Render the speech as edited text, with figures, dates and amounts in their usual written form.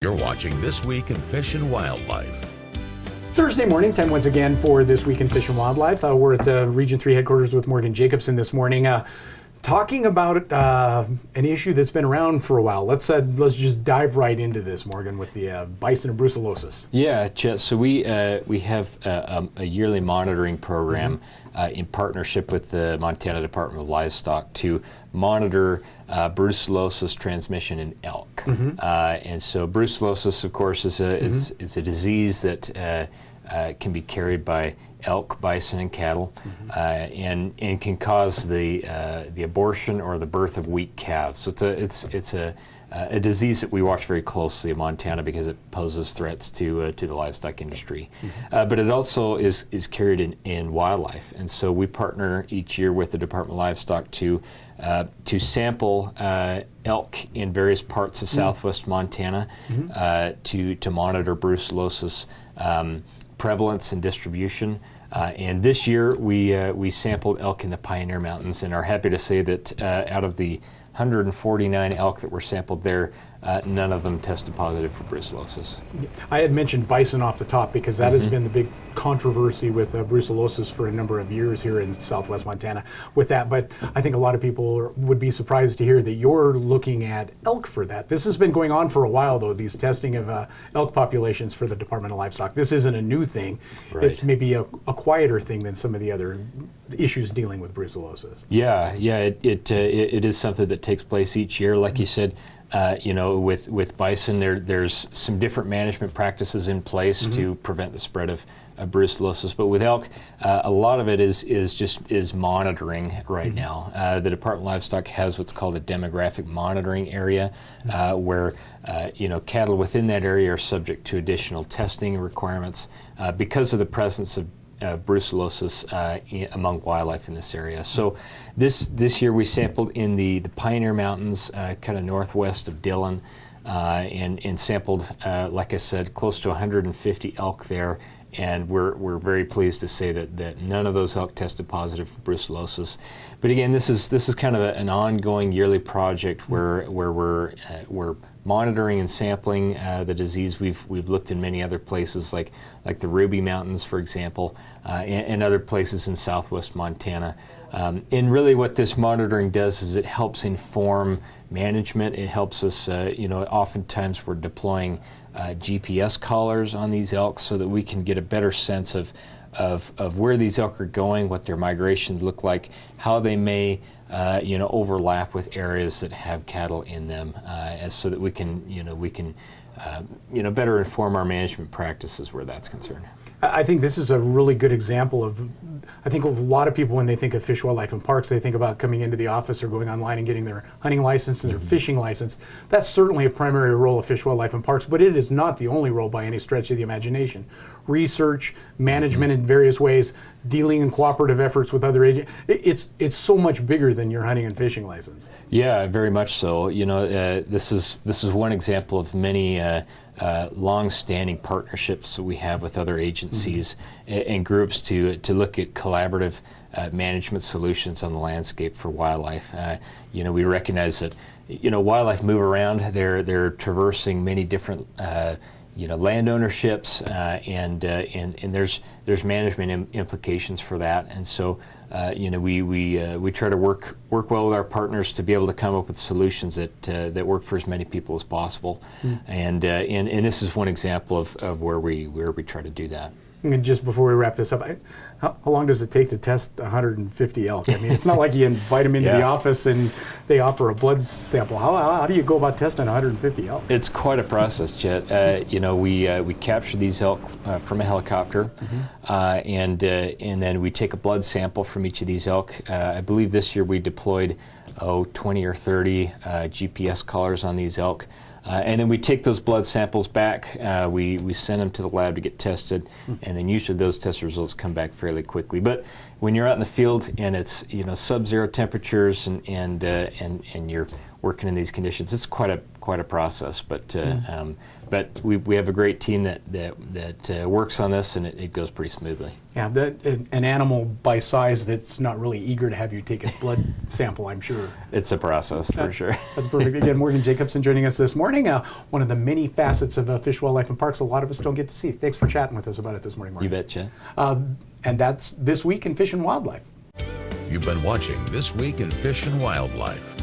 You're watching This Week in Fish and Wildlife. Thursday morning, time once again for This Week in Fish and Wildlife. We're at the Region 3 headquarters with Morgan Jacobson this morning, talking about an issue that's been around for a while. Let's just dive right into this, Morgan, with the bison and brucellosis. Yeah, Chet, so we have a yearly monitoring program in partnership with the Montana Department of Livestock to monitor brucellosis transmission in elk. And so brucellosis, of course, is a disease that can be carried by elk, bison, and cattle, and can cause the abortion or the birth of weak calves. So it's a disease that we watch very closely in Montana because it poses threats to the livestock industry. But it also is carried in wildlife, and so we partner each year with the Department of Livestock to sample elk in various parts of southwest Montana to monitor brucellosis prevalence and distribution. And this year we sampled elk in the Pioneer Mountains and are happy to say that out of the 149 elk that were sampled there, none of them tested positive for brucellosis. I had mentioned bison off the top because that has been the big controversy with brucellosis for a number of years here in southwest Montana with that, but I think a lot of people would be surprised to hear that you're looking at elk for that. This has been going on for a while, though, these testing of elk populations for the Department of Livestock. This isn't a new thing. Right. It's maybe a quieter thing than some of the other issues dealing with brucellosis. Yeah, it is something that takes place each year. Like you said, you know, with bison, there's some different management practices in place to prevent the spread of brucellosis. But with elk, a lot of it is monitoring right now. The Department of Livestock has what's called a demographic monitoring area, where you know, cattle within that area are subject to additional testing requirements because of the presence of brucellosis among wildlife in this area. So this year we sampled in the Pioneer Mountains, kind of northwest of Dillon, and sampled, like I said, close to 150 elk there. And we're very pleased to say that none of those elk tested positive for brucellosis. But again, this is kind of an ongoing yearly project where we're monitoring and sampling the disease. We've looked in many other places like the Ruby Mountains, for example, and other places in southwest Montana. And really what this monitoring does is it helps inform management. It helps us, you know, oftentimes we're deploying GPS collars on these elk so that we can get a better sense of where these elk are going, what their migrations look like, how they may you know, overlap with areas that have cattle in them, so that we can you know, better inform our management practices where that's concerned. I think this is a really good example of, I think of a lot of people when they think of fish, wildlife, and parks, they think about coming into the office or going online and getting their hunting license and their fishing license. That's certainly a primary role of fish, wildlife, and parks, but it is not the only role by any stretch of the imagination. Research, management in various ways, dealing in cooperative efforts with other agents. It's so much bigger than your hunting and fishing license. Yeah, very much so. You know, this is one example of many long-standing partnerships that we have with other agencies and groups to look at collaborative management solutions on the landscape for wildlife. You know, we recognize that, you know, wildlife move around. They're traversing many different you know, land ownerships, and there's management implications for that, and so you know, we try to work well with our partners to be able to come up with solutions that work for as many people as possible, and this is one example of where we try to do that. And just before we wrap this up, how long does it take to test 150 elk? I mean, it's not like you invite them into the office and they offer a blood sample. How do you go about testing 150 elk? It's quite a process, Chet. You know, we capture these elk from a helicopter, and then we take a blood sample from each of these elk. I believe this year we deployed 20 or 30 GPS collars on these elk. And then we take those blood samples back, we send them to the lab to get tested, and then usually those test results come back fairly quickly. But when you're out in the field and it's, you know, sub-zero temperatures and you're working in these conditions. It's quite a process, but we have a great team that works on this, and it goes pretty smoothly. Yeah, an animal by size that's not really eager to have you take its blood sample, I'm sure. It's a process for sure. That's perfect. Again, Morgan Jacobson joining us this morning. One of the many facets of fish, wildlife, and parks a lot of us don't get to see. Thanks for chatting with us about it this morning, Morgan. You betcha. And that's This Week in Fish and Wildlife. You've been watching This Week in Fish and Wildlife.